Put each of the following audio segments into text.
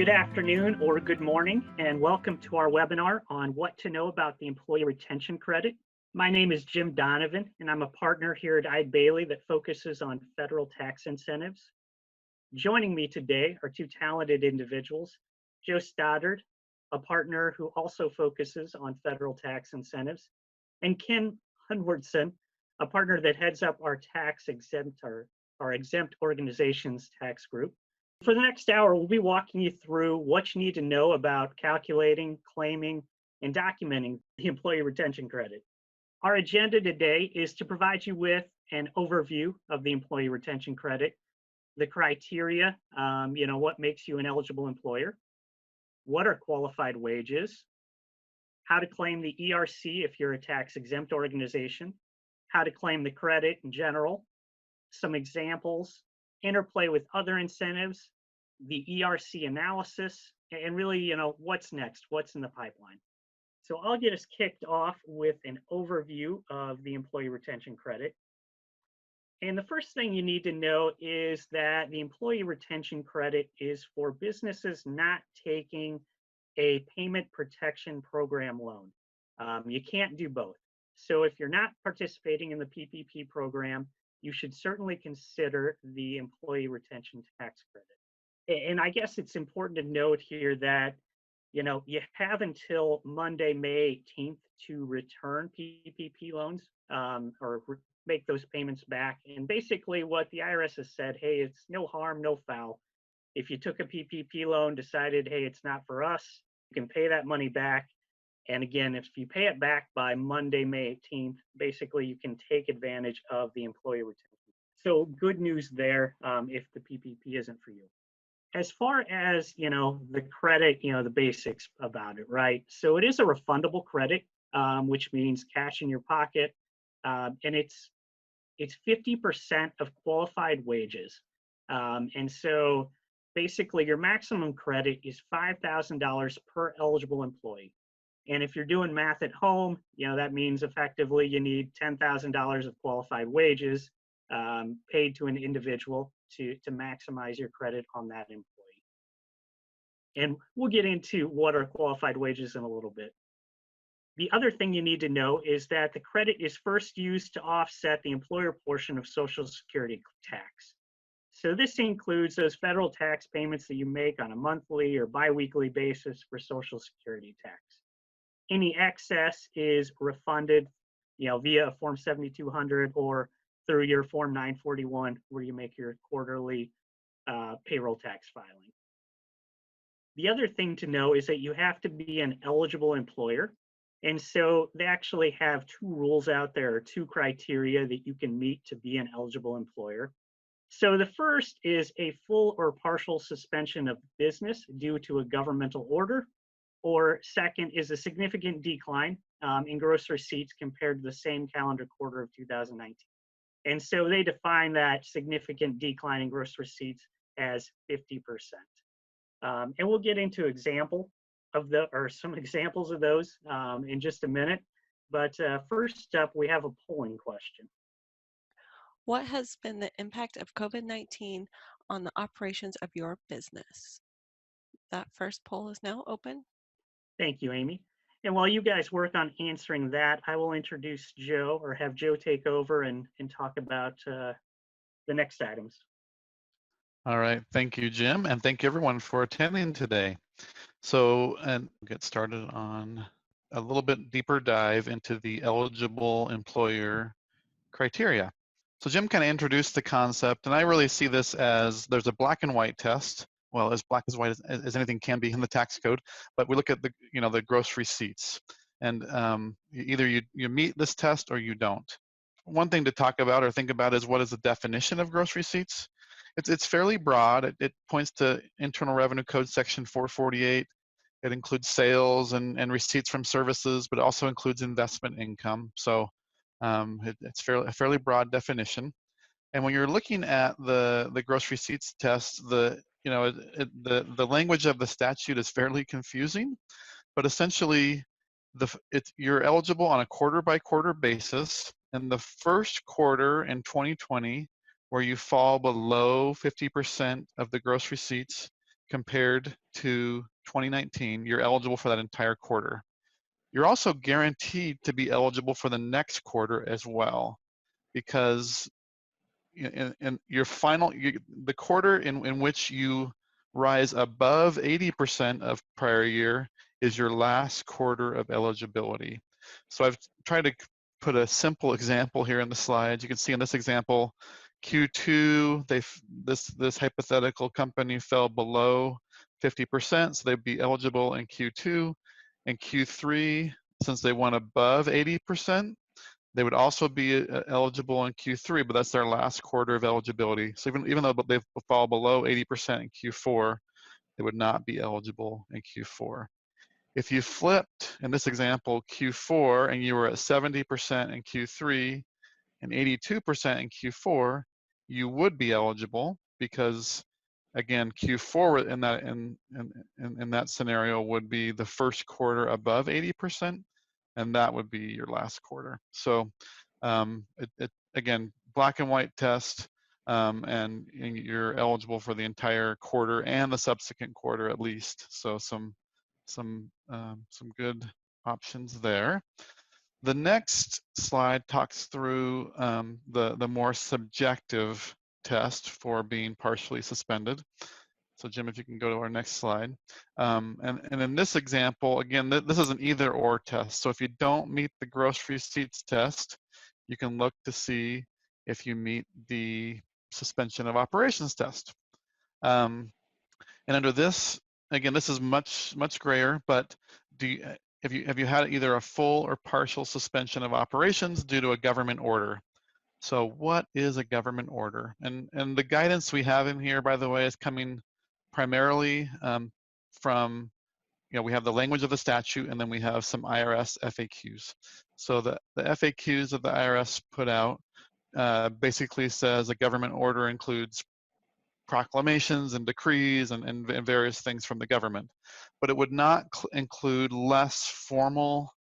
Good afternoon or good morning, and welcome to our webinar on what to know about the Employee Retention Credit. My name is Jim Donovan, and I'm a partner here at Eide that focuses on federal tax incentives. Joining me today are two talented individuals, Joe Stoddard, a partner who also focuses on federal tax incentives, and Ken Hunwardson, a partner that heads up our exempt organizations tax group. For the next hour, we'll be walking you through what you need to know about calculating, claiming, and documenting the Employee Retention Credit. Our agenda today is to provide you with an overview of the Employee Retention Credit, the criteria, what makes you an eligible employer, what are qualified wages, how to claim the ERC if you're a tax-exempt organization, how to claim the credit in general, some examples, interplay with other incentives, the ERC analysis, and really, what's next, what's in the pipeline. So I'll get us kicked off with an overview of the Employee Retention Credit. And the first thing you need to know is that the Employee Retention Credit is for businesses not taking a payment protection program loan. You can't do both. So if you're not participating in the PPP program, you should certainly consider the Employee Retention Tax Credit. And I guess it's important to note here that, you have until Monday, May 18th to return PPP loans or make those payments back. And basically what the IRS has said, hey, it's no harm, no foul. If you took a PPP loan, decided, hey, it's not for us, you can pay that money back. And again, if you pay it back by Monday, May 18th, basically you can take advantage of the employee retention. So good news there if the PPP isn't for you. As far as, the credit, the basics about it, right? So it is a refundable credit, which means cash in your pocket. And it's 50% of qualified wages. And so basically your maximum credit is $5,000 per eligible employee. And if you're doing math at home, that means effectively you need $10,000 of qualified wages paid to an individual to maximize your credit on that employee. And we'll get into what are qualified wages in a little bit. The other thing you need to know is that the credit is first used to offset the employer portion of Social Security tax. So this includes those federal tax payments that you make on a monthly or biweekly basis for Social Security tax. Any excess is refunded, via a Form 7200 or through your Form 941, where you make your quarterly payroll tax filing. The other thing to know is that you have to be an eligible employer. And so they actually have two rules out there, or two criteria that you can meet to be an eligible employer. So the first is a full or partial suspension of business due to a governmental order, or second is a significant decline in gross receipts compared to the same calendar quarter of 2019. And so they define that significant decline in gross receipts as 50%. And we'll get into some examples of those in just a minute. But first up, we have a polling question. What has been the impact of COVID-19 on the operations of your business? That first poll is now open. Thank you, Amy. And while you guys work on answering that, I will introduce Joe, or have Joe take over and talk about the next items. All right, thank you, Jim, and thank you everyone for attending today. So, and get started on a little bit deeper dive into the eligible employer criteria. So Jim kind of introduced the concept, and I really see this as there's a black and white test. Well, as black as white as anything can be in the tax code, but we look at the gross receipts, and either you meet this test or you don't. One thing to talk about or think about is what is the definition of gross receipts. It's fairly broad. It points to Internal Revenue Code section 448. It includes sales and receipts from services, but it also includes investment income. So it's a fairly broad definition. And when you're looking at the gross receipts test, the language of the statute is fairly confusing, but essentially you're eligible on a quarter by quarter basis. And the first quarter in 2020, where you fall below 50% of the gross receipts, compared to 2019, you're eligible for that entire quarter. You're also guaranteed to be eligible for the next quarter as well, because in your the quarter in which you rise above 80% of prior year is your last quarter of eligibility. So I've tried to put a simple example here in the slides. You can see in this example, Q2, this hypothetical company fell below 50%, so they'd be eligible in Q2. In Q3, since they went above 80%, they would also be eligible in Q3, but that's their last quarter of eligibility. So even though they fall below 80% in Q4, they would not be eligible in Q4. If you flipped, in this example, Q4, and you were at 70% in Q3 and 82% in Q4, you would be eligible, because again, Q4 in that scenario would be the first quarter above 80%, and that would be your last quarter. So again, black and white test, and you're eligible for the entire quarter and the subsequent quarter at least. So some good options there. The next slide talks through the more subjective test for being partially suspended. So Jim, if you can go to our next slide. And in this example, again, this is an either or test. So if you don't meet the gross receipts test, you can look to see if you meet the suspension of operations test. And under this, again, this is much grayer, but have you had either a full or partial suspension of operations due to a government order? So what is a government order? And the guidance we have in here, by the way, is coming primarily from, we have the language of the statute, and then we have some IRS FAQs. So the FAQs that the IRS put out basically says a government order includes proclamations and decrees and various things from the government, but it would not include less formal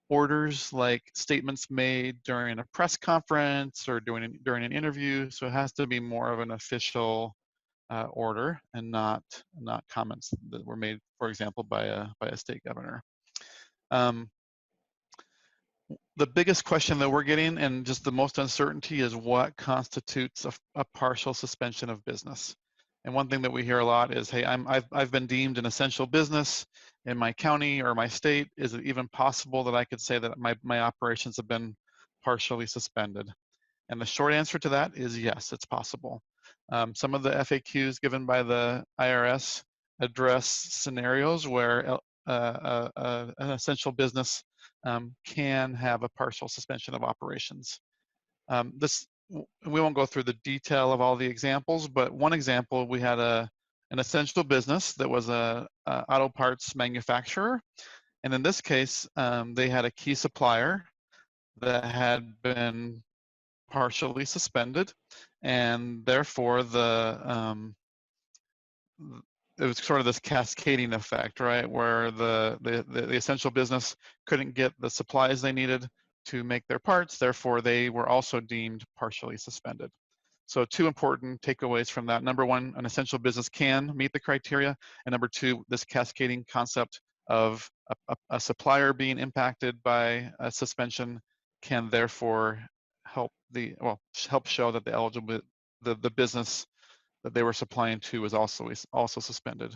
orders like statements made during a press conference or during an interview. So it has to be more of an official order, and not comments that were made, for example, by a state governor. The biggest question that we're getting, and just the most uncertainty, is what constitutes a partial suspension of business. And one thing that we hear a lot is, hey, I've been deemed an essential business in my county or my state. Is it even possible that I could say that my operations have been partially suspended? And the short answer to that is yes, it's possible. Some of the FAQs given by the IRS address scenarios where an essential business can have a partial suspension of operations. We won't go through the detail of all the examples, but one example, we had an essential business that was a auto parts manufacturer, and in this case, they had a key supplier that had been partially suspended, and therefore it was sort of this cascading effect, right, where the essential business couldn't get the supplies they needed to make their parts, therefore they were also deemed partially suspended. So two important takeaways from that. Number one, an essential business can meet the criteria, and number two, this cascading concept of a supplier being impacted by a suspension can therefore help show that the business that they were supplying to was also suspended.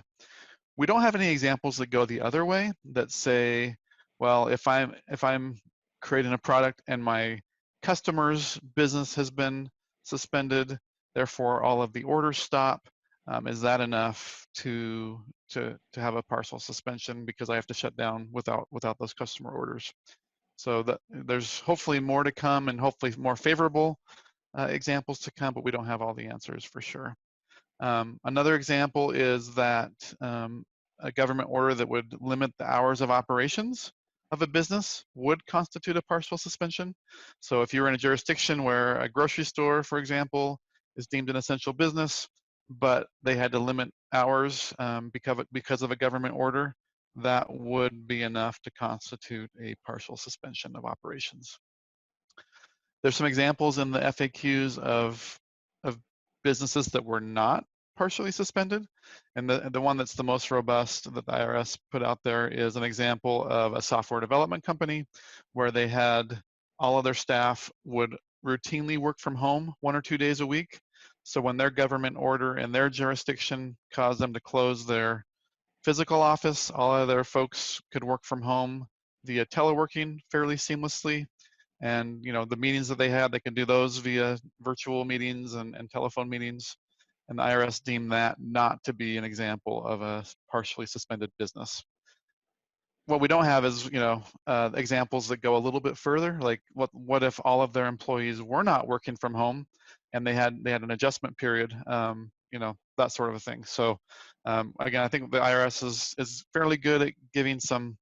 We don't have any examples that go the other way, that say, well, if I'm creating a product and my customer's business has been suspended, therefore all of the orders stop. Is that enough to have a partial suspension because I have to shut down without those customer orders? So there's hopefully more to come, and hopefully more favorable examples to come, but we don't have all the answers for sure. Another example is that a government order that would limit the hours of operations of a business would constitute a partial suspension. So if you're in a jurisdiction where a grocery store, for example, is deemed an essential business, but they had to limit hours because of a government order, that would be enough to constitute a partial suspension of operations. There's some examples in the FAQs of businesses that were not partially suspended. And the one that's the most robust that the IRS put out there is an example of a software development company where they had all of their staff would routinely work from home 1 or 2 days a week. So when their government order in their jurisdiction caused them to close their physical office, all of their folks could work from home via teleworking fairly seamlessly. And the meetings that they had, they could do those via virtual meetings and telephone meetings. And the IRS deemed that not to be an example of a partially suspended business. What we don't have is, examples that go a little bit further. Like, what if all of their employees were not working from home, and they had an adjustment period? That sort of a thing. So, again, I think the IRS is fairly good at giving some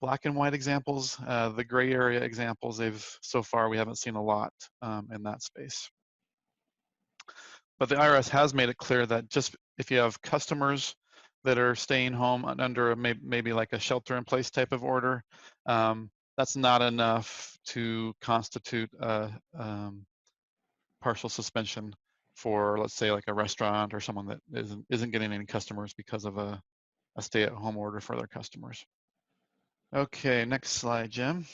black and white examples. The gray area examples, so far we haven't seen a lot in that space. But the IRS has made it clear that just if you have customers that are staying home under maybe like a shelter-in-place type of order, that's not enough to constitute a partial suspension for, let's say, like a restaurant or someone that isn't getting any customers because of a stay-at-home order for their customers. Okay, next slide, Jim.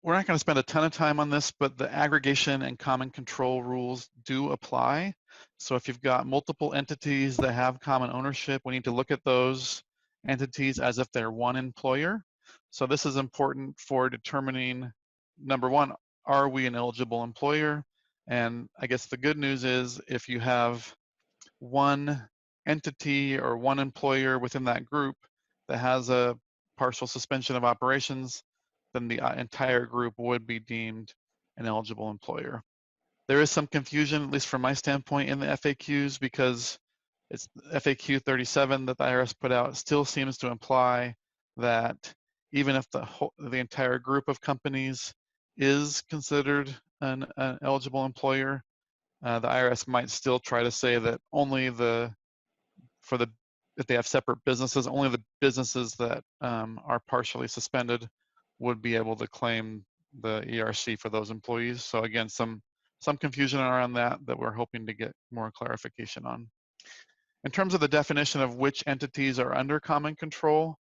We're not going to spend a ton of time on this, but the aggregation and common control rules do apply. So if you've got multiple entities that have common ownership, we need to look at those entities as if they're one employer. So this is important for determining, number one, are we an eligible employer? And I guess the good news is if you have one entity or one employer within that group that has a partial suspension of operations, then the entire group would be deemed an eligible employer. There is some confusion, at least from my standpoint, in the FAQs, because it's FAQ 37 that the IRS put out still seems to imply that even if the entire group of companies is considered an eligible employer, the IRS might still try to say that only if they have separate businesses, only the businesses that are partially suspended would be able to claim the ERC for those employees. So again, some confusion around that we're hoping to get more clarification on. In terms of the definition of which entities are under common control,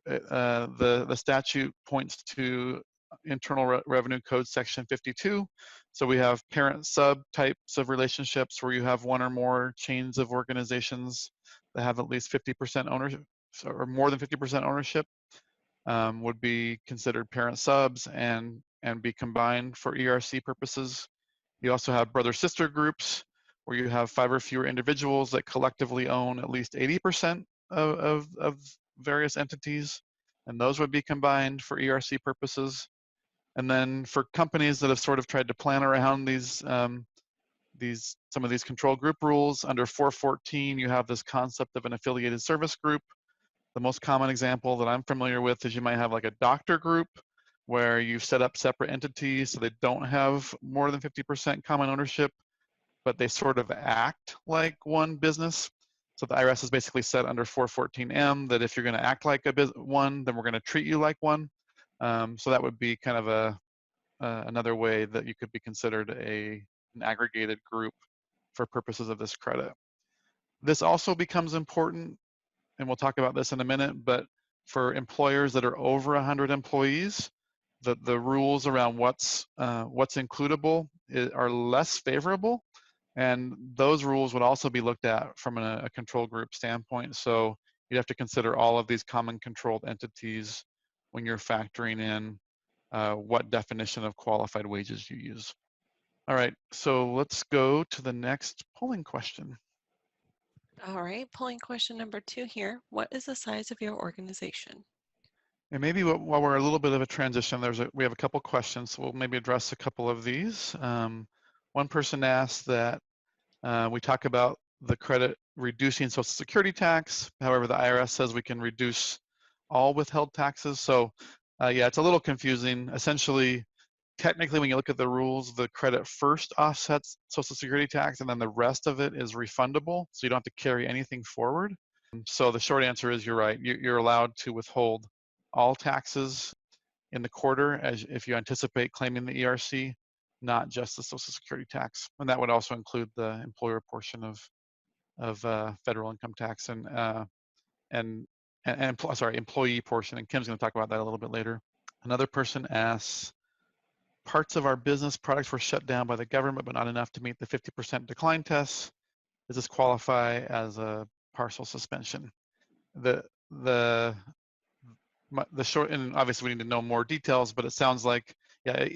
the statute points to Internal Revenue Code section 52. So we have parent sub types of relationships where you have one or more chains of organizations that have at least 50% ownership or more than 50% ownership would be considered parent subs and be combined for ERC purposes. You also have brother-sister groups where you have 5 or fewer individuals that collectively own at least 80% of various entities, and those would be combined for ERC purposes. And then for companies that have sort of tried to plan around some of these control group rules, under 414, you have this concept of an affiliated service group. The most common example that I'm familiar with is you might have like a doctor group where you've set up separate entities so they don't have more than 50% common ownership, but they sort of act like one business. So the IRS has basically said under 414M that if you're going to act like one, then we're going to treat you like one. So that would be kind of another way that you could be considered an aggregated group for purposes of this credit. This also becomes important, and we'll talk about this in a minute, but for employers that are over 100 employees, the rules around what's includable are less favorable, and those rules would also be looked at from a control group standpoint. So you'd have to consider all of these common controlled entities when you're factoring in what definition of qualified wages you use. All right, so let's go to the next polling question. All right, polling question number 2 here. What is the size of your organization? And maybe while we're a little bit of a transition, we have a couple questions, so we'll maybe address a couple of these. One person asked that we talk about the credit reducing Social Security tax. However, the IRS says we can reduce all withheld taxes. So yeah, it's a little confusing. Essentially, technically, when you look at the rules, the credit first offsets Social Security tax, and then the rest of it is refundable. So you don't have to carry anything forward. So the short answer is you're right. You're allowed to withhold all taxes in the quarter as if you anticipate claiming the ERC, not just the Social Security tax. And that would also include the employer portion of federal income tax and sorry, employee portion. And Kim's going to talk about that a little bit later. Another person asks, parts of our business products were shut down by the government, but not enough to meet the 50% decline test. Does this qualify as a partial suspension? The short, and obviously we need to know more details, but it sounds like, yeah,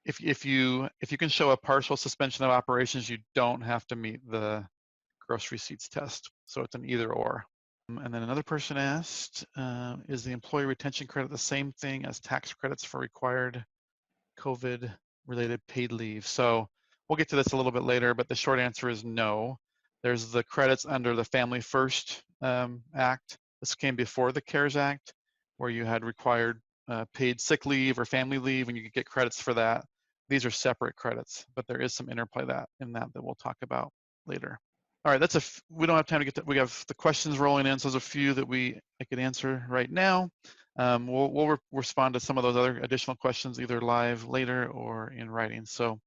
if you can show a partial suspension of operations, you don't have to meet the gross receipts test. So it's an either or. And then another person asked, is the employee retention credit the same thing as tax credits for required COVID-related paid leave? So we'll get to this a little bit later, but the short answer is no. There's the credits under the Family First Act. This came before the CARES Act, where you had required paid sick leave or family leave, and you could get credits for that. These are separate credits, but there is some interplay in that we'll talk about later. All right, we don't have time to get to, we have the questions rolling in, so there's a few that I could answer right now. We'll respond to some of those other additional questions either live later or in writing. So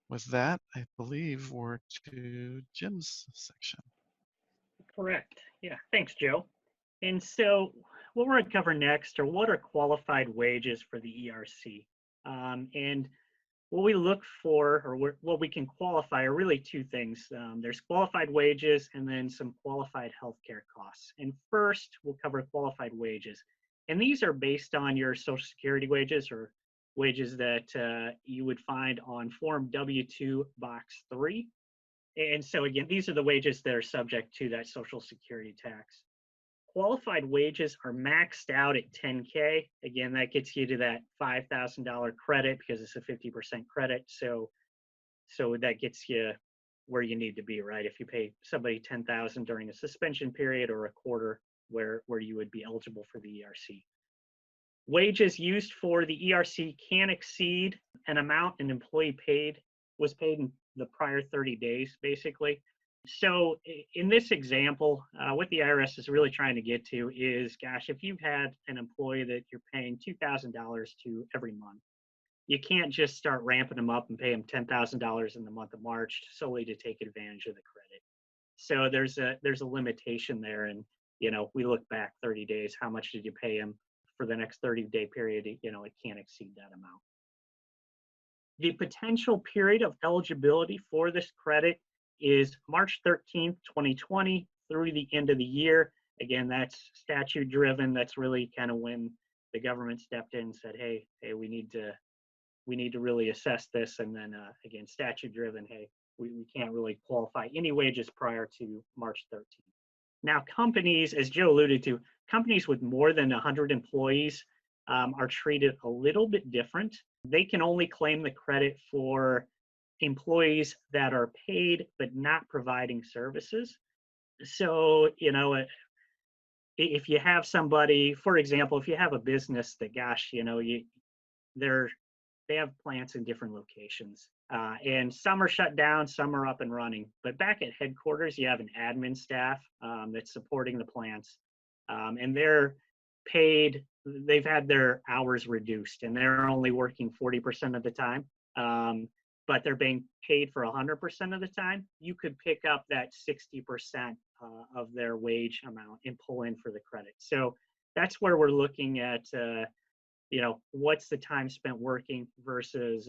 with that, I believe we're to Jim's section. Correct. Yeah, thanks, Joe. And so what we're going to cover next are what are qualified wages for the ERC. And what we look for, or what we can qualify, are really two things. There's qualified wages and then some qualified healthcare costs. And first, we'll cover qualified wages. And these are based on your Social Security wages, or wages that you would find on Form W-2 Box 3. And so again, these are the wages that are subject to that Social Security tax. Qualified wages are maxed out at $10K. Again, that gets you to that $5,000 credit because it's a 50% credit. So that gets you where you need to be, right? If you pay somebody $10,000 during a suspension period or a quarter, where you would be eligible for the ERC. Wages used for the ERC can exceed an amount an employee was paid in the prior 30 days, basically. So in this example, what the IRS is really trying to get to is, gosh, if you've had an employee that you're paying $2,000 to every month, you can't just start ramping them up and pay them $10,000 in the month of March solely to take advantage of the credit. So there's a limitation there, and we look back 30 days. How much did you pay them for the next 30-day period? It can't exceed that amount. The potential period of eligibility for this credit is March 13th, 2020 through the end of the year. Again, that's statute driven. That's really kind of when the government stepped in and said, hey, we need to really assess this. And then again, statute driven, hey, we can't really qualify any wages prior to March 13th. Now, companies, as Joe alluded to, companies with more than 100 employees are treated a little bit different. They can only claim the credit for employees that are paid but not providing services. So, if you have somebody, for example, if you have a business that, gosh, they have plants in different locations, and some are shut down, some are up and running. But back at headquarters, you have an admin staff that's supporting the plants, and they're paid. They've had their hours reduced, and they're only working 40% of the time. But they're being paid for 100% of the time. You could pick up that 60% of their wage amount and pull in for the credit. So that's where we're looking at, what's the time spent working versus,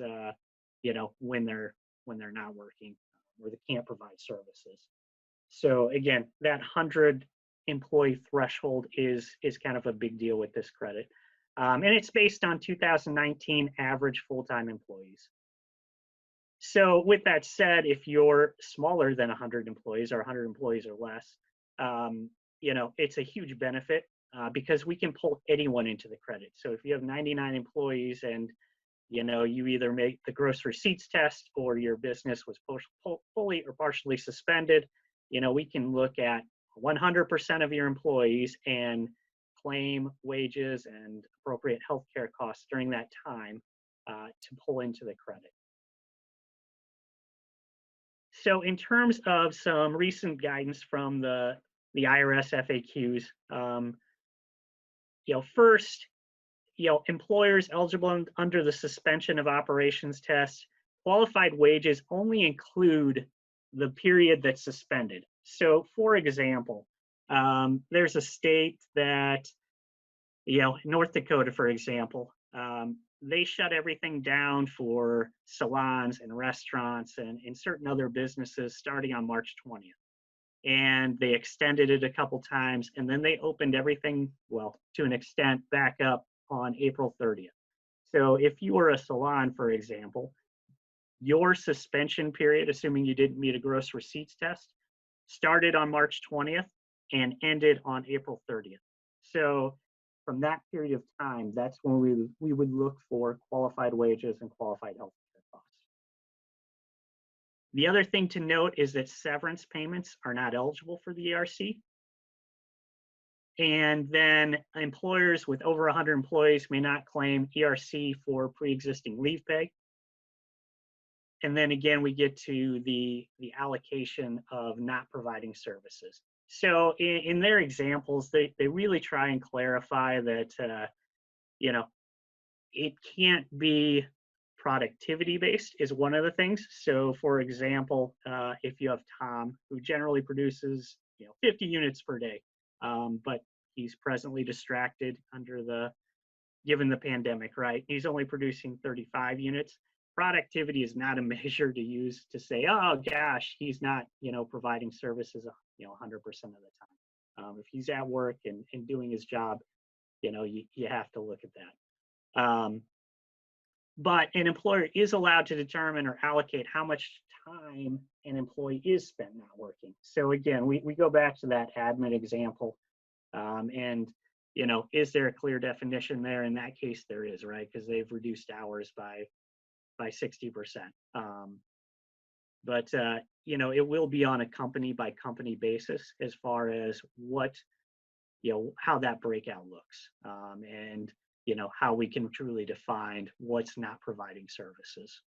when they're not working or they can't provide services. So again, that 100 employee threshold is kind of a big deal with this credit. And it's based on 2019 average full-time employees. So with that said, if you're smaller than 100 employees or 100 employees or less, it's a huge benefit because we can pull anyone into the credit. So if you have 99 employees and, you either make the gross receipts test or your business was fully or partially suspended, we can look at 100% of your employees and claim wages and appropriate healthcare costs during that time to pull into the credit. So in terms of some recent guidance from the IRS FAQs, first, employers eligible under the suspension of operations test, qualified wages only include the period that's suspended. So for example, there's a state that, North Dakota, for example, they shut everything down for salons and restaurants and certain other businesses starting on March 20th. And they extended it a couple times, and then they opened everything, well, to an extent, back up on April 30th. So if you were a salon, for example, your suspension period, assuming you didn't meet a gross receipts test, started on March 20th and ended on April 30th. So from that period of time, that's when we would look for qualified wages and qualified health care costs. The other thing to note is that severance payments are not eligible for the ERC. And then employers with over 100 employees may not claim ERC for pre-existing leave pay. And then again, we get to the allocation of not providing services. So in their examples, they really try and clarify that, it can't be productivity based is one of the things. So for example, if you have Tom, who generally produces 50 units per day, but he's presently distracted given the pandemic, right? He's only producing 35 units. Productivity is not a measure to use to say, oh gosh, he's not, providing services, 100% of the time. If he's at work and doing his job, you have to look at that. But an employer is allowed to determine or allocate how much time an employee is spent not working. So again, we go back to that admin example, and is there a clear definition there? In that case, there is, right? Because they've reduced hours by 60%. But it will be on a company by company basis as far as what, how that breakout looks, and how we can truly define what's not providing services.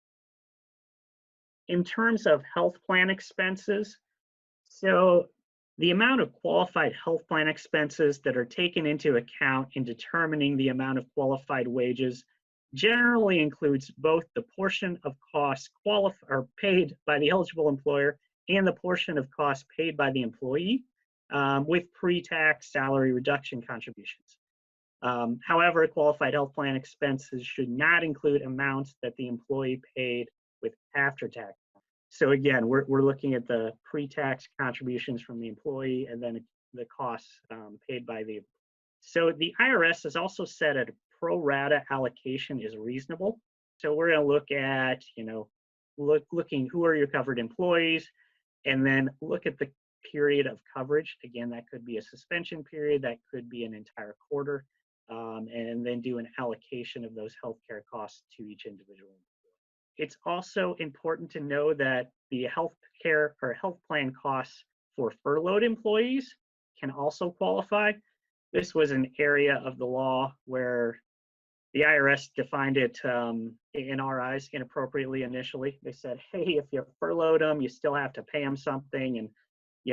In terms of health plan expenses, so the amount of qualified health plan expenses that are taken into account in determining the amount of qualified wages generally includes both the portion of costs paid by the eligible employer and the portion of costs paid by the employee, with pre-tax salary reduction contributions. However, qualified health plan expenses should not include amounts that the employee paid with after-tax. So again, we're looking at the pre-tax contributions from the employee and then the costs paid by the. So the IRS has also said a pro rata allocation is reasonable. So we're going to look at, looking who are your covered employees, and then look at the period of coverage. Again, that could be a suspension period, that could be an entire quarter, and then do an allocation of those healthcare costs to each individual employee. It's also important to know that the healthcare or health plan costs for furloughed employees can also qualify. This was an area of the law where the IRS defined it, in our eyes, inappropriately initially. They said, hey, if you furloughed them, you still have to pay them something. And,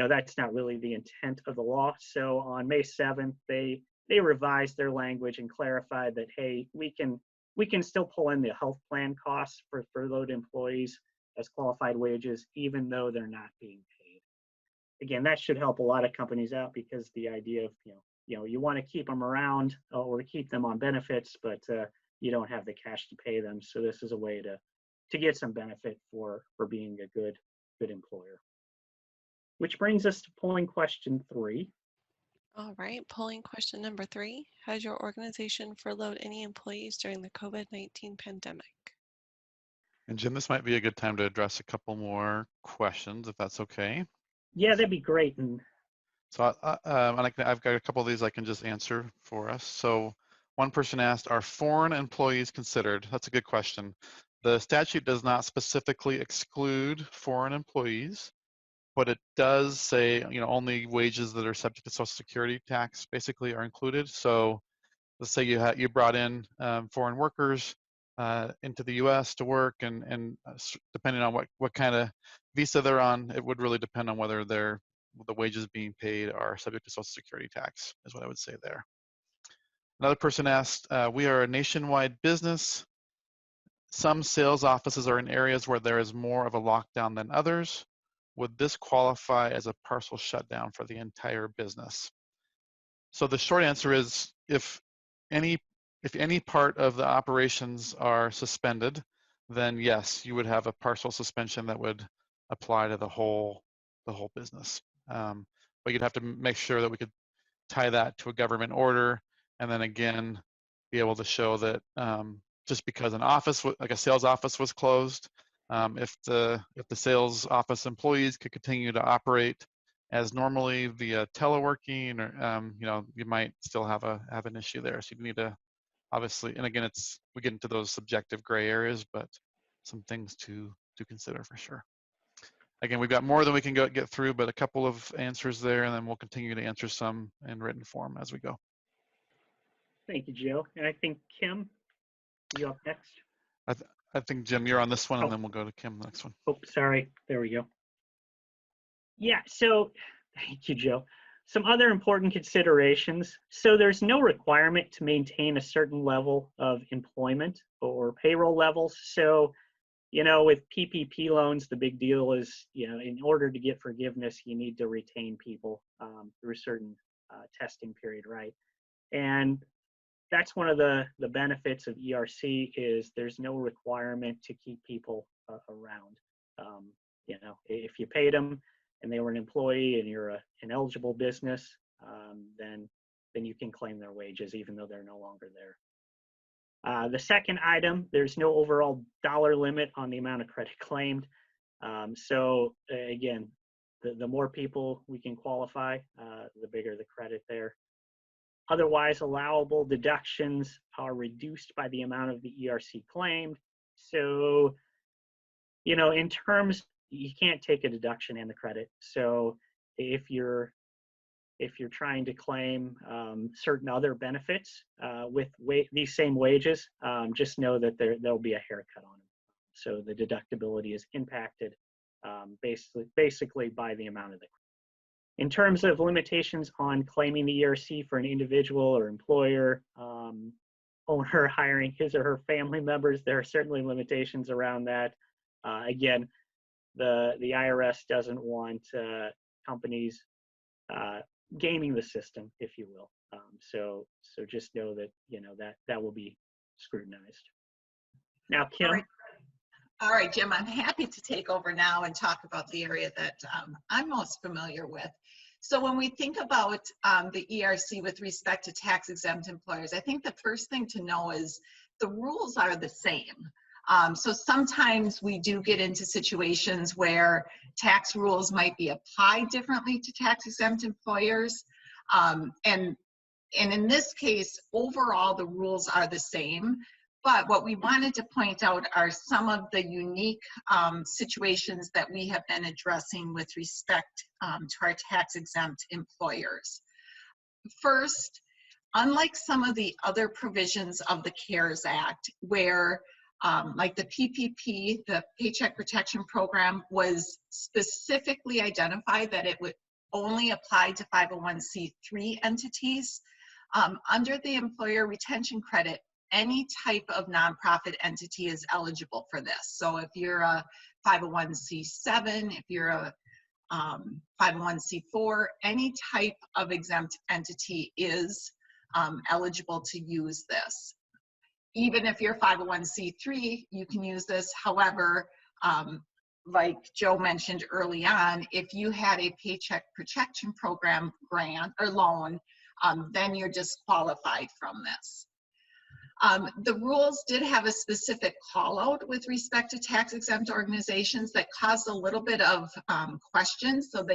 that's not really the intent of the law. So on May 7th, they revised their language and clarified that, hey, we can still pull in the health plan costs for furloughed employees as qualified wages, even though they're not being paid. Again, that should help a lot of companies out, because the idea of, you want to keep them around or keep them on benefits, but you don't have the cash to pay them. So this is a way to get some benefit for being a good employer. Which brings us to polling question 3. All right, polling question number 3. Has your organization furloughed any employees during the COVID-19 pandemic? And Jim, this might be a good time to address a couple more questions, if that's okay. Yeah, that'd be great. And so I've got a couple of these I can just answer for us. So one person asked, are foreign employees considered? That's a good question. The statute does not specifically exclude foreign employees, but it does say, only wages that are subject to Social Security tax basically are included. So let's say you brought in foreign workers into the U.S. to work, and depending on what kind of visa they're on, it would really depend on whether the wages being paid are subject to Social Security tax, is what I would say there. Another person asked, we are a nationwide business. Some sales offices are in areas where there is more of a lockdown than others. would this qualify as a partial shutdown for the entire business? So the short answer is if any part of the operations are suspended, then yes, you would have a partial suspension that would apply to the whole business. But you'd have to make sure that we could tie that to a government order, and then again be able to show that just because an office, like a sales office, was closed, if the sales office employees could continue to operate as normally via teleworking, or you might still have an issue there. So you need to obviously, and again, we get into those subjective gray areas, but some things to consider for sure. Again, we've got more than we can get through, but a couple of answers there, and then we'll continue to answer some in written form as we go. Thank you, Joe. And I think Kim, you up next? I think, Jim, you're on this one, and Oh. then we'll go to Kim next one. Oh, sorry. There we go. Yeah, so thank you, Joe. Some other important considerations. So there's no requirement to maintain a certain level of employment or payroll levels. So, with PPP loans, the big deal is, in order to get forgiveness, you need to retain people through a certain testing period, right? And that's one of the benefits of ERC is there's no requirement to keep people around. If you paid them and they were an employee and you're an eligible business, then you can claim their wages even though they're no longer there. The second item, there's no overall dollar limit on the amount of credit claimed. So again, the more people we can qualify, the bigger the credit there. Otherwise, allowable deductions are reduced by the amount of the ERC claimed. So, in terms, you can't take a deduction and the credit. So if you're trying to claim certain other benefits with these same wages, just know that there'll be a haircut on them. So the deductibility is impacted basically by the amount of the credit. In terms of limitations on claiming the ERC for an individual or employer, owner hiring his or her family members, there are certainly limitations around that. Again, the IRS doesn't want companies gaming the system, if you will. So just know that that will be scrutinized. Now, Kim. All right, Jim, I'm happy to take over now and talk about the area that I'm most familiar with. So when we think about the ERC with respect to tax-exempt employers, I think the first thing to know is the rules are the same. So sometimes we do get into situations where tax rules might be applied differently to tax-exempt employers. And in this case, overall, the rules are the same. But what we wanted to point out are some of the unique situations that we have been addressing with respect to our tax-exempt employers. First, unlike some of the other provisions of the CARES Act, where like the PPP, the Paycheck Protection Program, was specifically identified that it would only apply to 501c3 entities, under the employer retention credit, any type of nonprofit entity is eligible for this. So if you're a 501c7, if you're a 501c4, any type of exempt entity is eligible to use this. Even if you're 501c3, you can use this. However, like Joe mentioned early on, if you had a Paycheck Protection Program grant or loan, then you're disqualified from this. The rules did have a specific call out with respect to tax exempt organizations that caused a little bit of questions. So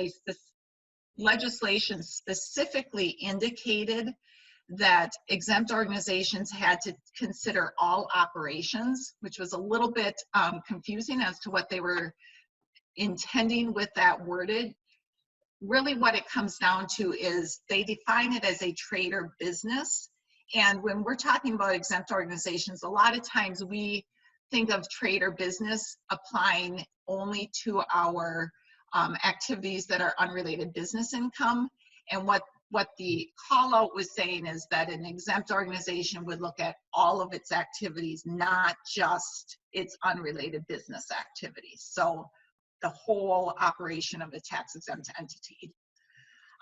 legislation specifically indicated that exempt organizations had to consider all operations, which was a little bit confusing as to what they were intending with that worded. Really what it comes down to is they define it as a trade or business. And when we're talking about exempt organizations, a lot of times we think of trade or business applying only to our activities that are unrelated business income. And what the call out was saying is that an exempt organization would look at all of its activities, not just its unrelated business activities. So the whole operation of a tax-exempt entity.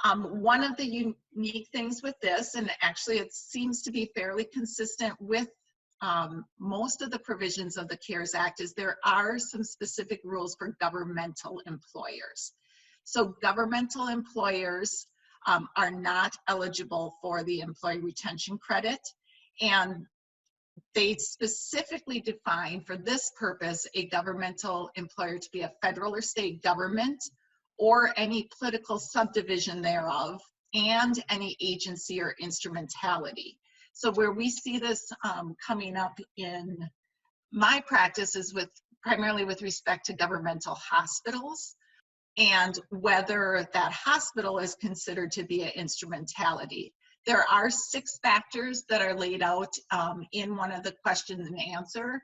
One of the unique things with this, and actually it seems to be fairly consistent with most of the provisions of the CARES Act, is there are some specific rules for governmental employers. So governmental employers are not eligible for the employee retention credit, and they specifically define for this purpose a governmental employer to be a federal or state government or any political subdivision thereof, and any agency or instrumentality. So where we see this coming up in my practice is primarily with respect to governmental hospitals, and whether that hospital is considered to be an instrumentality. There are 6 factors that are laid out in one of the questions and answer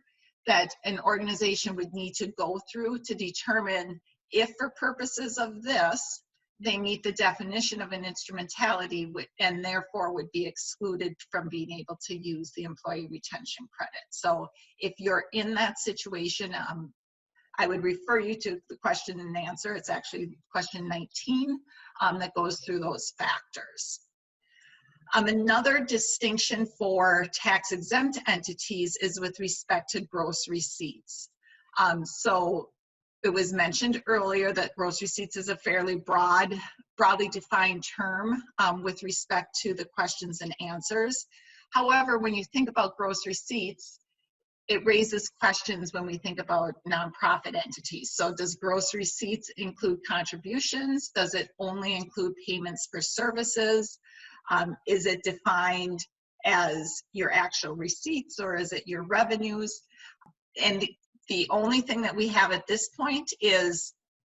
that an organization would need to go through to determine if, for purposes of this, they meet the definition of an instrumentality and therefore would be excluded from being able to use the employee retention credit. So if you're in that situation, I would refer you to the question and answer. It's actually question 19 that goes through those factors. Another distinction for tax-exempt entities is with respect to gross receipts. So it was mentioned earlier that gross receipts is a fairly broadly defined term with respect to the questions and answers. However, when you think about gross receipts, it raises questions when we think about nonprofit entities. So does gross receipts include contributions? Does it only include payments for services? Is it defined as your actual receipts, or is it your revenues? And the only thing that we have at this point is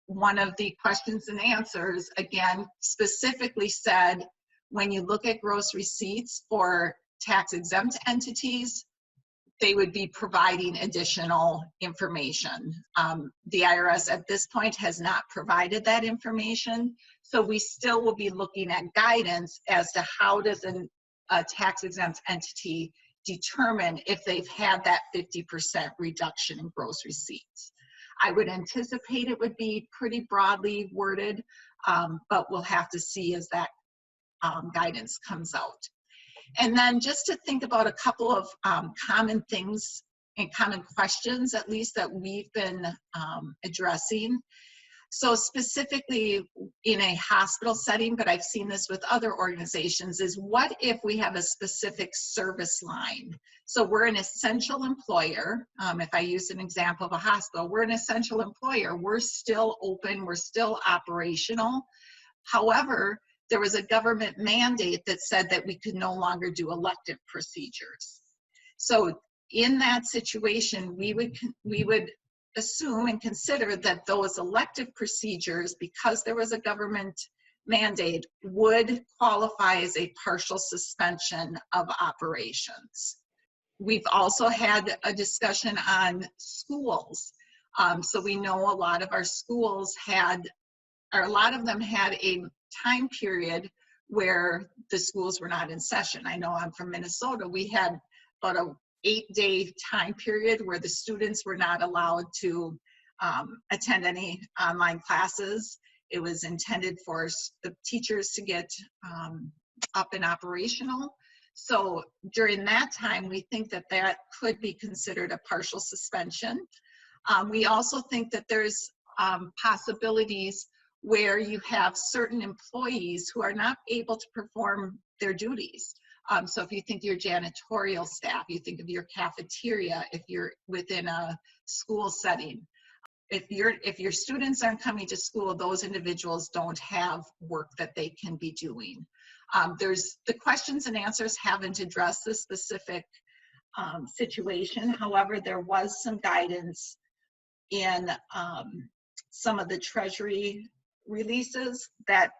one of the questions and answers, again, specifically said, when you look at gross receipts for tax-exempt entities, they would be providing additional information. The IRS at this point has not provided that information, so we still will be looking at guidance as to how does a tax-exempt entity determine if they've had that 50% reduction in gross receipts. I would anticipate it would be pretty broadly worded, but we'll have to see as that guidance comes out. And then just to think about a couple of common things and common questions, at least, that we've been addressing. So specifically in a hospital setting, but I've seen this with other organizations, is what if we have a specific service line? So we're an essential employer. If I use an example of a hospital, we're an essential employer. We're still open, we're still operational. However, there was a government mandate that said that we could no longer do elective procedures. So in that situation, we would assume and consider that those elective procedures, because there was a government mandate, would qualify as a partial suspension of operations. We've also had a discussion on schools. So we know a lot of our schools had, or a lot of them had, a time period where the schools were not in session. I know I'm from Minnesota. We had about a 8-day time period where the students were not allowed to attend any online classes. It was intended for the teachers to get up and operational. So during that time, we think that that could be considered a partial suspension. We also think that there's possibilities where you have certain employees who are not able to perform their duties. So if you think of your janitorial staff, you think of your cafeteria, if you're within a school setting. If your students aren't coming to school, those individuals don't have work that they can be doing. There's the questions and answers haven't addressed this specific situation. However, there was some guidance in some of the Treasury releases that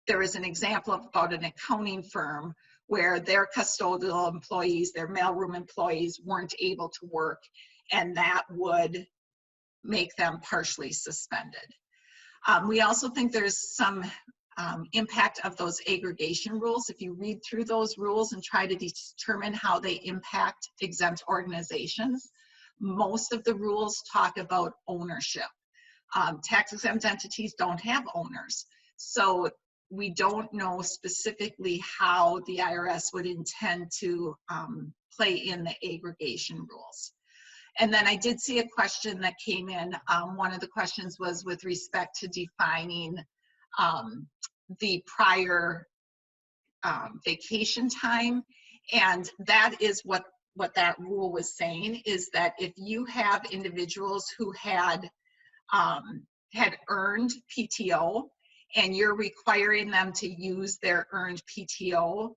there is an example about an accounting firm where their custodial employees, their mailroom employees, weren't able to work, and that would make them partially suspended. We also think there's some impact of those aggregation rules. If you read through those rules and try to determine how they impact exempt organizations, most of the rules talk about ownership. Tax exempt entities don't have owners. So we don't know specifically how the IRS would intend to play in the aggregation rules. And then I did see a question that came in. One of the questions was with respect to defining the prior vacation time. And that is what that rule was saying, is that if you have individuals who had earned PTO and you're requiring them to use their earned PTO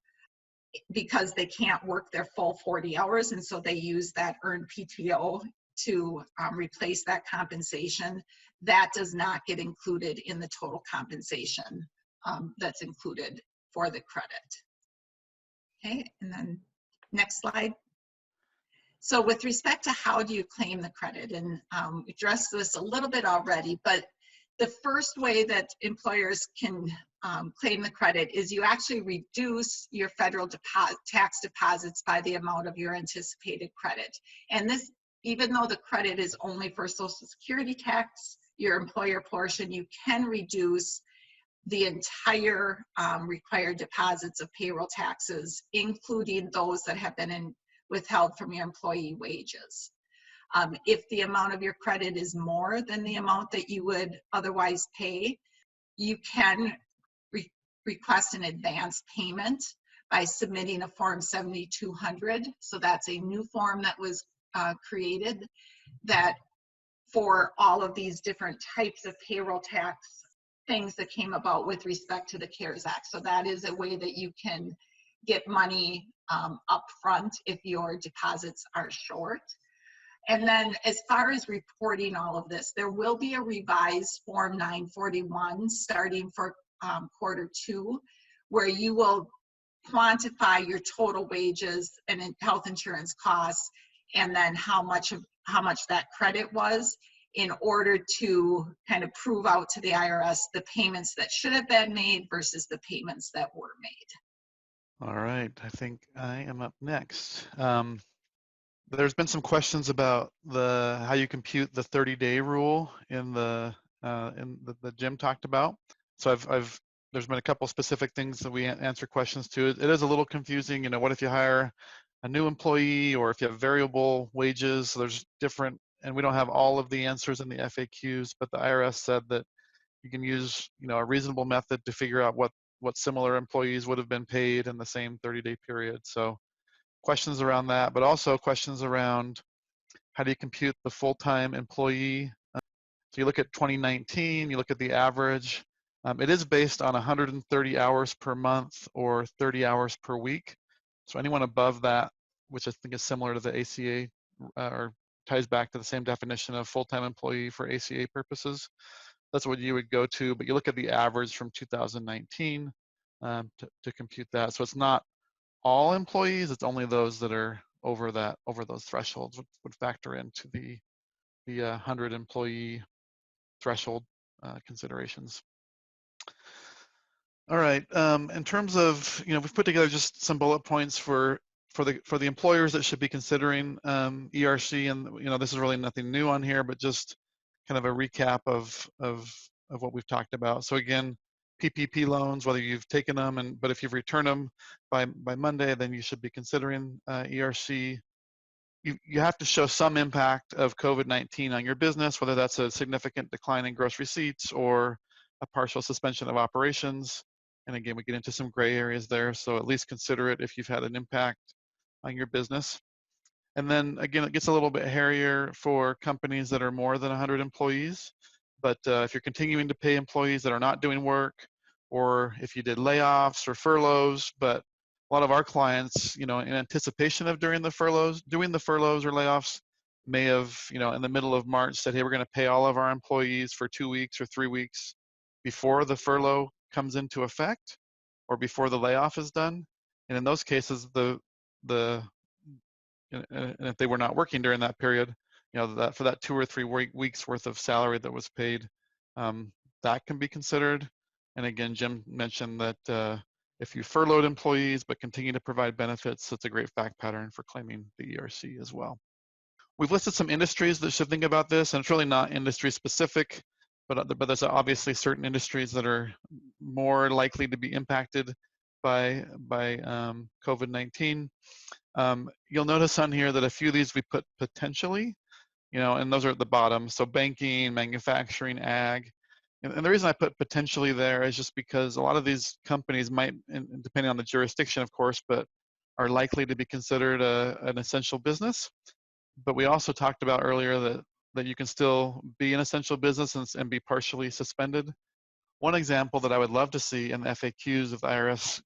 because they can't work their full 40 hours, and so they use that earned PTO to replace that compensation, that does not get included in the total compensation that's included for the credit. Okay, and then next slide. So with respect to how do you claim the credit, and we addressed this a little bit already, but the first way that employers can claim the credit is you actually reduce your federal tax deposits by the amount of your anticipated credit. And this, even though the credit is only for Social Security tax, your employer portion, you can reduce the entire required deposits of payroll taxes, including those that have been withheld from your employee wages. If the amount of your credit is more than the amount that you would otherwise pay, you can request an advance payment by submitting a Form 7200. So that's a new form that was created that for all of these different types of payroll tax things that came about with respect to the CARES Act. So that is a way that you can get money up front if your deposits are short. And then as far as reporting all of this, there will be a revised Form 941 starting for Q2, where you will quantify your total wages and health insurance costs, and then how much that credit was, in order to kind of prove out to the IRS the payments that should have been made versus the payments that were made. All right, I think I am up next. There's been some questions about how you compute the 30-day rule in the Jim talked about. So there's been a couple specific things that we answer questions to. It is a little confusing. You know, what if you hire a new employee, or if you have variable wages? So there's different, and we don't have all of the answers in the FAQs, but the IRS said that you can use, you know, a reasonable method to figure out what similar employees would have been paid in the same 30-day period. So questions around that, but also questions around how do you compute the full-time employee. So you look at 2019, you look at the average. It is based on 130 hours per month or 30 hours per week. So anyone above that, which I think is similar to the ACA, or ties back to the same definition of full-time employee for ACA purposes, that's what you would go to. But you look at the average from 2019 to compute that. So it's not all employees, it's only those that are over those thresholds would factor into the 100 employee threshold considerations. All right, in terms of, you know, we've put together just some bullet points for the employers that should be considering ERC, and you know, this is really nothing new on here, but just kind of a recap of what we've talked about. So again, PPP loans, whether you've taken them, but if you've returned them by Monday, then you should be considering ERC. You have to show some impact of COVID-19 on your business, whether that's a significant decline in gross receipts or a partial suspension of operations. And again, we get into some gray areas there, so at least consider it if you've had an impact on your business. And then again, it gets a little bit hairier for companies that are more than 100 employees. But if you're continuing to pay employees that are not doing work, or if you did layoffs or furloughs, but a lot of our clients, you know, in anticipation of doing the furloughs or layoffs, may have, you know, in the middle of March said, hey, we're going to pay all of our employees for 2 weeks or 3 weeks before the furlough comes into effect, or before the layoff is done. And in those cases, and if they were not working during that period, you know, that for that 2 or 3 weeks worth of salary that was paid, that can be considered. And again, Jim mentioned that if you furloughed employees but continue to provide benefits, that's a great fact pattern for claiming the ERC as well. We've listed some industries that should think about this, and it's really not industry specific. but there's obviously certain industries that are more likely to be impacted by COVID-19. You'll notice on here that a few of these we put potentially, and those are at the bottom. So banking, manufacturing, ag. And the reason I put potentially there is just because a lot of these companies might, and depending on the jurisdiction, of course, but are likely to be considered an essential business. But we also talked about earlier that you can still be an essential business and be partially suspended. One example that I would love to see in the FAQs if the IRS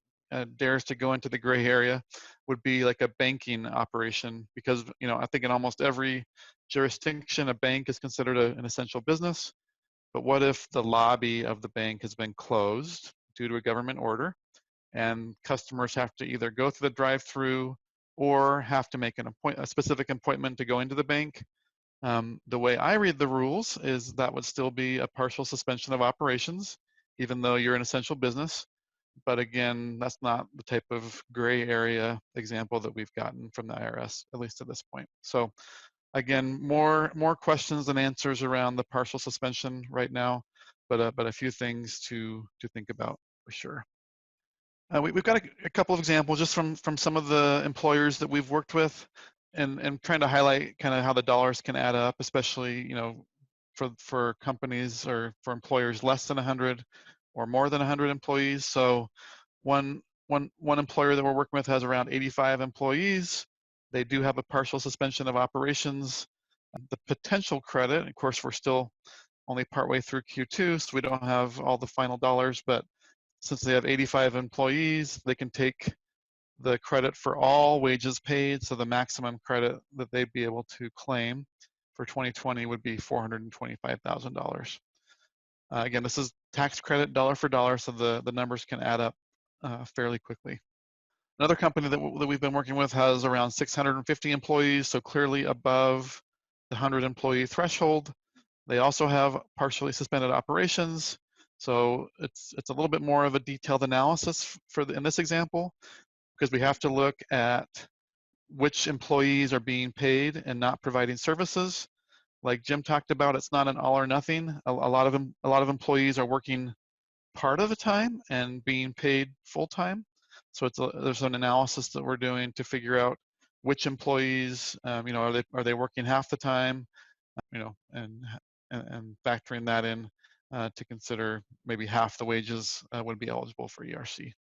dares to go into the gray area would be like a banking operation, because I think in almost every jurisdiction a bank is considered an essential business. But what if the lobby of the bank has been closed due to a government order, and customers have to either go through the drive-through or have to make a specific appointment to go into the bank? The way I read the rules is that would still be a partial suspension of operations, even though you're an essential business. But again, that's not the type of gray area example that we've gotten from the IRS, at least at this point. So again, more questions than answers around the partial suspension right now, but a few things to think about for sure. We've got a couple of examples just from some of the employers that we've worked with, and trying to highlight kind of how the dollars can add up, especially for companies or for employers less than 100 or more than 100 employees. So one employer that we're working with has around 85 employees. They do have a partial suspension of operations. The potential credit, of course, we're still only partway through Q2, so we don't have all the final dollars, but since they have 85 employees, they can take the credit for all wages paid. So the maximum credit that they'd be able to claim for 2020 would be $425,000. Again, this is tax credit dollar for dollar, so the numbers can add up fairly quickly. Another company that we've been working with has around 650 employees, so clearly above the 100 employee threshold. They also have partially suspended operations. So it's a little bit more of a detailed analysis in this example, because we have to look at which employees are being paid and not providing services. Like Jim talked about, it's not an all or nothing. A lot of employees are working part of the time and being paid full time. So there's an analysis that we're doing to figure out which employees, are they working half the time, and factoring that in to consider maybe half the wages would be eligible for ERC.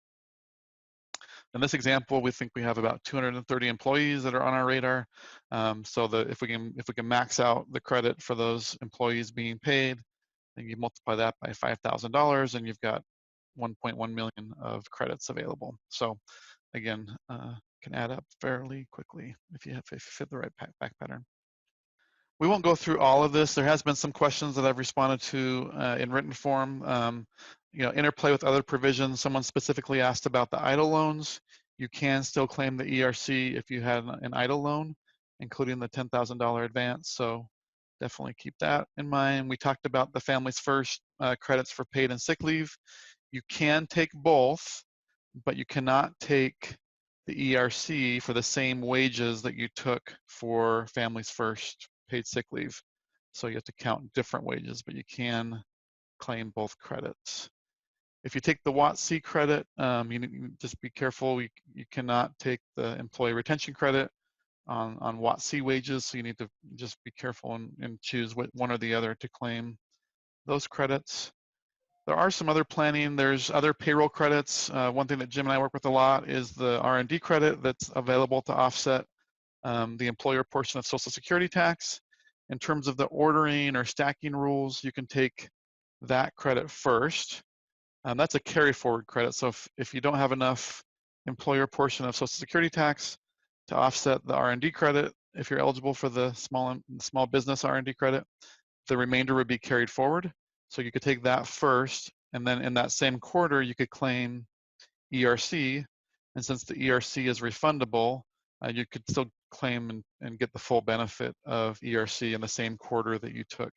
In this example, we think we have about 230 employees that are on our radar. So if we can max out the credit for those employees being paid, then you multiply that by $5,000, and you've got 1.1 million of credits available. So again, can add up fairly quickly if you fit the right back pattern. We won't go through all of this. There has been some questions that I've responded to in written form. Interplay with other provisions. Someone specifically asked about the EIDL loans. You can still claim the ERC if you had an EIDL loan, including the $10,000 advance. So definitely keep that in mind. We talked about the Families First credits for paid and sick leave. You can take both, but you cannot take the ERC for the same wages that you took for Families First paid sick leave. So you have to count different wages, but you can claim both credits. If you take the WOTC credit, you just be careful. You cannot take the employee retention credit on WOTC wages, so you need to just be careful and choose one or the other to claim those credits. There are some other planning. There's other payroll credits. One thing that Jim and I work with a lot is the R&D credit that's available to offset the employer portion of Social Security tax. In terms of the ordering or stacking rules, you can take that credit first. That's a carry forward credit. So if you don't have enough employer portion of Social Security tax to offset the R&D credit, if you're eligible for the small business R&D credit, the remainder would be carried forward. So you could take that first, and then in that same quarter, you could claim ERC. And since the ERC is refundable, you could still claim and get the full benefit of ERC in the same quarter that you took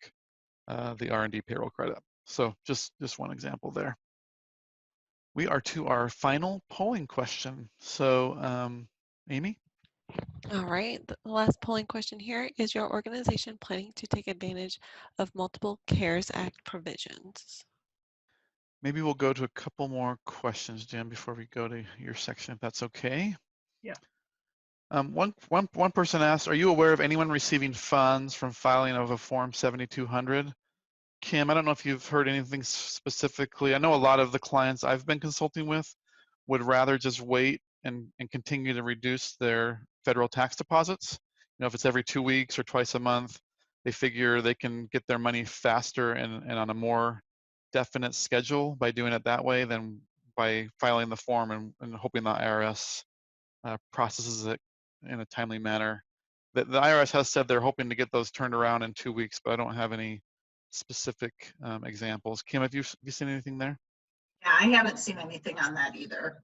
the R&D payroll credit. So just one example there. We are to our final polling question. So Amy? All right, the last polling question here is your organization planning to take advantage of multiple CARES Act provisions? Maybe we'll go to a couple more questions, Jim, before we go to your section, if that's okay. Yeah. One person asked, are you aware of anyone receiving funds from filing of a Form 7200? Kim, I don't know if you've heard anything specifically. I know a lot of the clients I've been consulting with would rather just wait and continue to reduce their federal tax deposits. You know, if it's every 2 weeks or twice a month, they figure they can get their money faster and on a more definite schedule by doing it that way than by filing the form and hoping the IRS processes it in a timely manner. The IRS has said they're hoping to get those turned around in 2 weeks, but I don't have any specific examples. Kim, have you seen anything there? Yeah, I haven't seen anything on that either.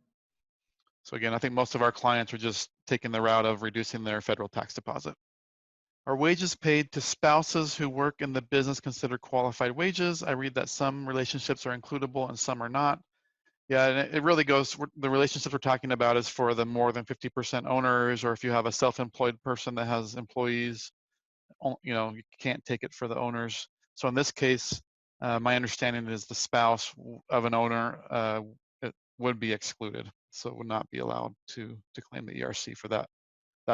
So again, I think most of our clients are just taking the route of reducing their federal tax deposit. Are wages paid to spouses who work in the business considered qualified wages? I read that some relationships are includable and some are not. Yeah, and it really goes, the relationships we're talking about is for the more than 50% owners, or if you have a self-employed person that has employees, you know, you can't take it for the owners. So in this case, my understanding is the spouse of an owner it would be excluded. So it would not be allowed to claim the ERC for that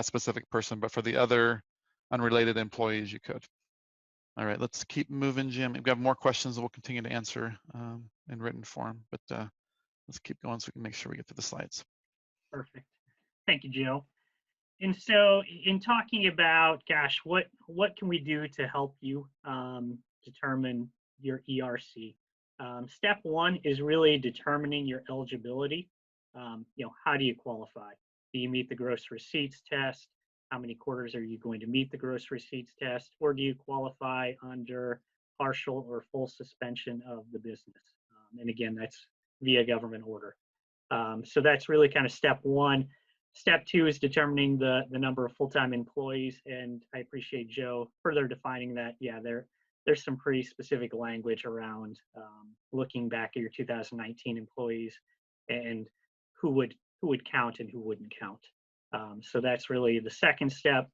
specific person, but for the other unrelated employees, you could. All right, let's keep moving, Jim. We've got more questions that we'll continue to answer in written form, but let's keep going so we can make sure we get to the slides. Perfect. Thank you, Joe. And so in talking about, gosh, what can we do to help you determine your ERC? Step one is really determining your eligibility. You know, how do you qualify? Do you meet the gross receipts test? How many quarters are you going to meet the gross receipts test? Or do you qualify under partial or full suspension of the business? And again, that's via government order. So that's really kind of step one. Step two is determining the number of full-time employees, and I appreciate Joe further defining that. Yeah, there's some pretty specific language around looking back at your 2019 employees and who would count and who wouldn't count. So that's really the second step.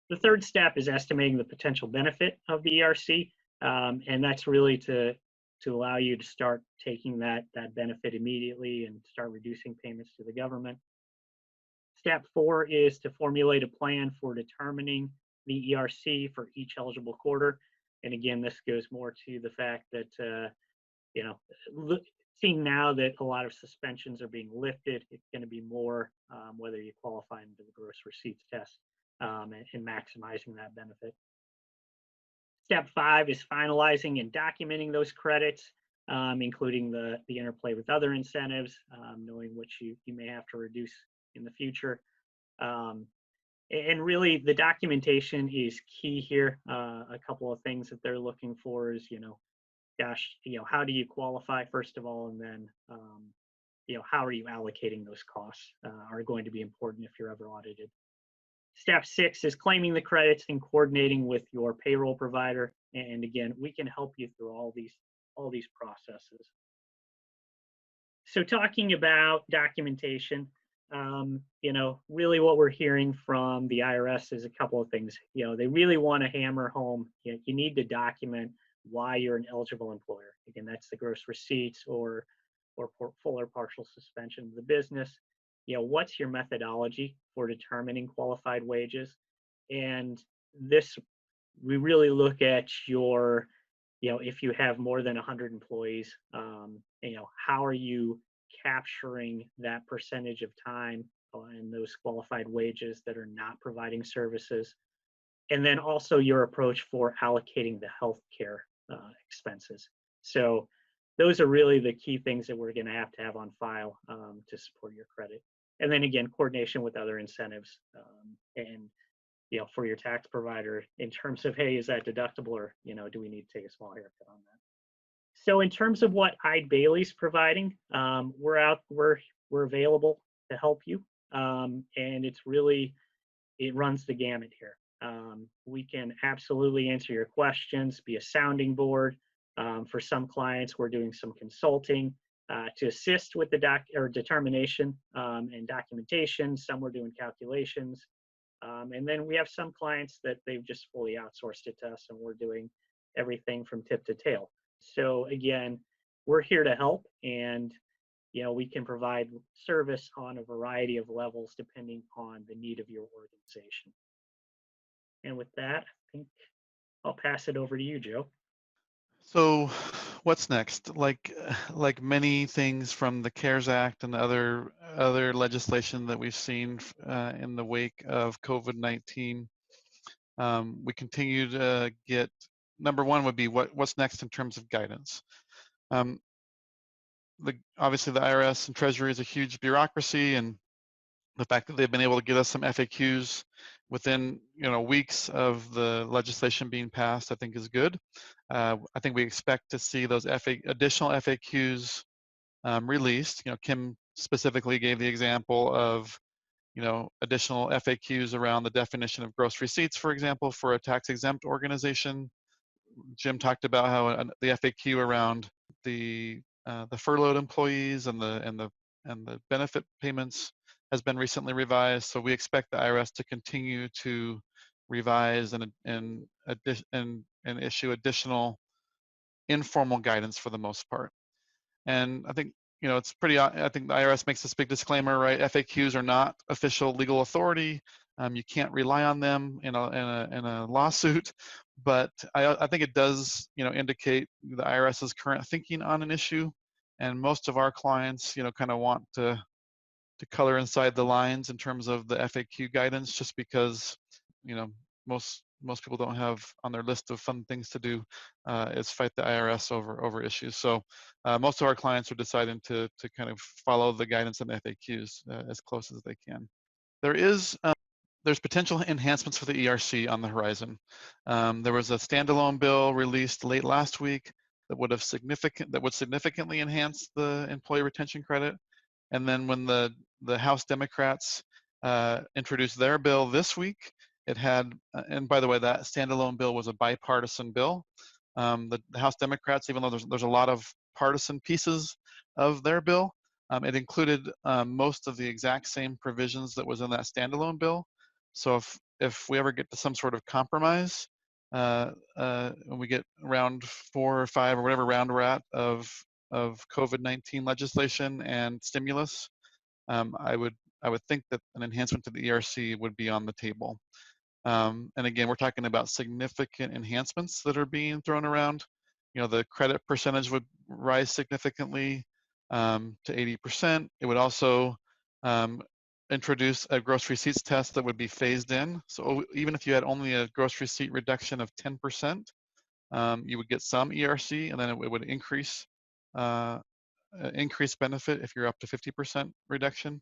The third step is estimating the potential benefit of the ERC, and that's really to allow you to start taking that benefit immediately and start reducing payments to the government. Step four is to formulate a plan for determining the ERC for each eligible quarter. And again, this goes more to the fact that, you know, seeing now that a lot of suspensions are being lifted, it's going to be more whether you qualify into the gross receipts test and maximizing that benefit. Step five is finalizing and documenting those credits, including the interplay with other incentives, knowing which you may have to reduce in the future. And really the documentation is key here. A couple of things that they're looking for is, you know, gosh, you know, how do you qualify first of all, and then, you know, how are you allocating those costs are going to be important if you're ever audited. Step six is claiming the credits and coordinating with your payroll provider. And again, we can help you through all these processes. So talking about documentation, you know, really what we're hearing from the IRS is a couple of things. You know, they really want to hammer home, you need to document why you're an eligible employer. Again, that's the gross receipts or full or partial suspension of the business. You know, what's your methodology for determining qualified wages? And this, we really look at your, you know, if you have more than 100 employees, you know, how are you capturing that percentage of time and those qualified wages that are not providing services? And then also your approach for allocating the healthcare expenses. So those are really the key things that we're going to have on file to support your credit. And then again, coordination with other incentives and, you know, for your tax provider in terms of, hey, is that deductible, or, you know, do we need to take a small haircut on that? So in terms of what Eide Bailey's providing, we're available to help you. And it's really, it runs the gamut here. We can absolutely answer your questions, be a sounding board. For some clients, we're doing some consulting to assist with the determination and documentation. Some we're doing calculations. And then we have some clients that they've just fully outsourced it to us, and we're doing everything from tip to tail. So again, we're here to help, and we can provide service on a variety of levels depending on the need of your organization. And with that, I think I'll pass it over to you, Joe. So what's next? Like many things from the CARES Act and other legislation that we've seen in the wake of COVID-19, we continue to get, number one would be what's next in terms of guidance. Obviously the IRS and Treasury is a huge bureaucracy, and the fact that they've been able to get us some FAQs within weeks of the legislation being passed, I think is good. I think we expect to see those additional FAQs released. Kim specifically gave the example of additional FAQs around the definition of gross receipts, for example, for a tax-exempt organization. Jim talked about how the FAQ around the furloughed employees and the benefit payments has been recently revised. So we expect the IRS to continue to revise and issue additional informal guidance for the most part. And I think it's pretty. I think the IRS makes this big disclaimer, right? FAQs are not official legal authority. You can't rely on them in a lawsuit, but I think it does indicate the IRS's current thinking on an issue, and most of our clients kind of want to color inside the lines in terms of the FAQ guidance, just because most people don't have on their list of fun things to do is fight the IRS over issues. So most of our clients are deciding to kind of follow the guidance and FAQs as close as they can. There's potential enhancements for the ERC on the horizon. There was a standalone bill released late last week that would significantly enhance the employee retention credit. And then when the House Democrats introduced their bill this week, it had, and by the way, that standalone bill was a bipartisan bill. The House Democrats, even though there's a lot of partisan pieces of their bill, it included most of the exact same provisions that was in that standalone bill. So if we ever get to some sort of compromise, when we get round 4 or 5 or whatever round we're at of COVID-19 legislation and stimulus, I would think that an enhancement to the ERC would be on the table. And again, we're talking about significant enhancements that are being thrown around. The credit percentage would rise significantly to 80%. It would also introduce a gross receipts test that would be phased in. So even if you had only a gross receipt reduction of 10%, you would get some ERC, and then it would increase benefit if you're up to 50% reduction.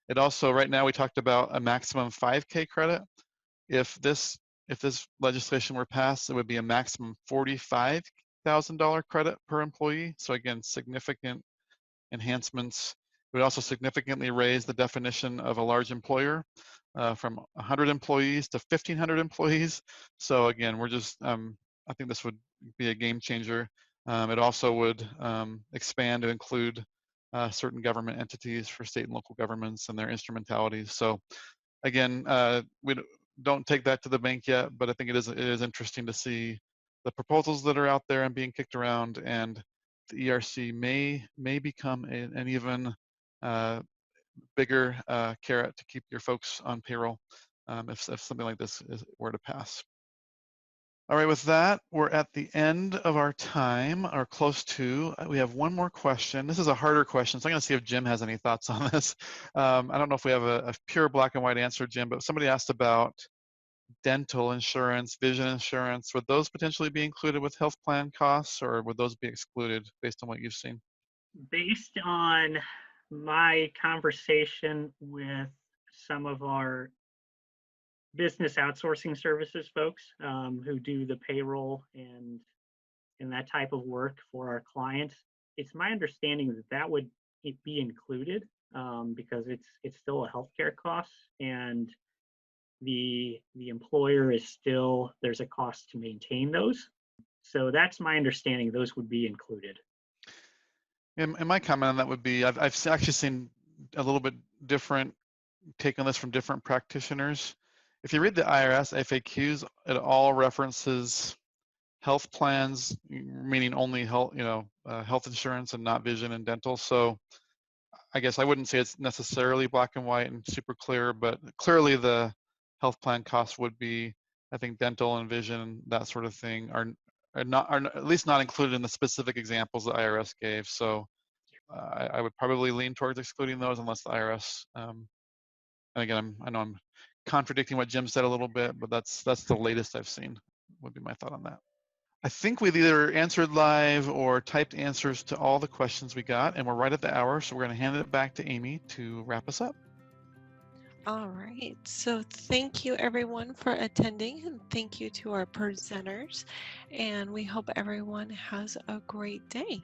It also, right now we talked about a maximum 5K credit. If this legislation were passed, it would be a maximum $45,000 credit per employee. So again, significant enhancements. It would also significantly raise the definition of a large employer from 100 employees to 1,500 employees. So again, we're just, I think this would be a game changer. It also would expand to include certain government entities for state and local governments and their instrumentalities. So again, we don't take that to the bank yet, but I think it is interesting to see the proposals that are out there and being kicked around, and the ERC may become an even bigger carrot to keep your folks on payroll if something like this were to pass. All right, with that, we're at the end of our time, or close to. We have one more question. This is a harder question, so I'm gonna see if Jim has any thoughts on this. I don't know if we have a pure black and white answer, Jim, but somebody asked about dental insurance, vision insurance. Would those potentially be included with health plan costs, or would those be excluded based on what you've seen? Based on my conversation with some of our business outsourcing services folks who do the payroll and that type of work for our clients, it's my understanding that would be included because it's still a healthcare cost, and the employer is still, there's a cost to maintain those. So that's my understanding, those would be included. And my comment on that would be, I've actually seen a little bit different take on this from different practitioners. if you read the IRS FAQs, it all references health plans, meaning only health, health insurance and not vision and dental. So I guess I wouldn't say it's necessarily black and white and super clear, but clearly the health plan costs would be, I think dental and vision, that sort of thing are at least not included in the specific examples the IRS gave. So I would probably lean towards excluding those unless the IRS, and again, I know I'm contradicting what Jim said a little bit, but that's the latest I've seen, would be my thought on that. I think we've either answered live or typed answers to all the questions we got, and we're right at the hour, so we're going to hand it back to Amy to wrap us up. All right, so thank you everyone for attending, and thank you to our presenters, and we hope everyone has a great day.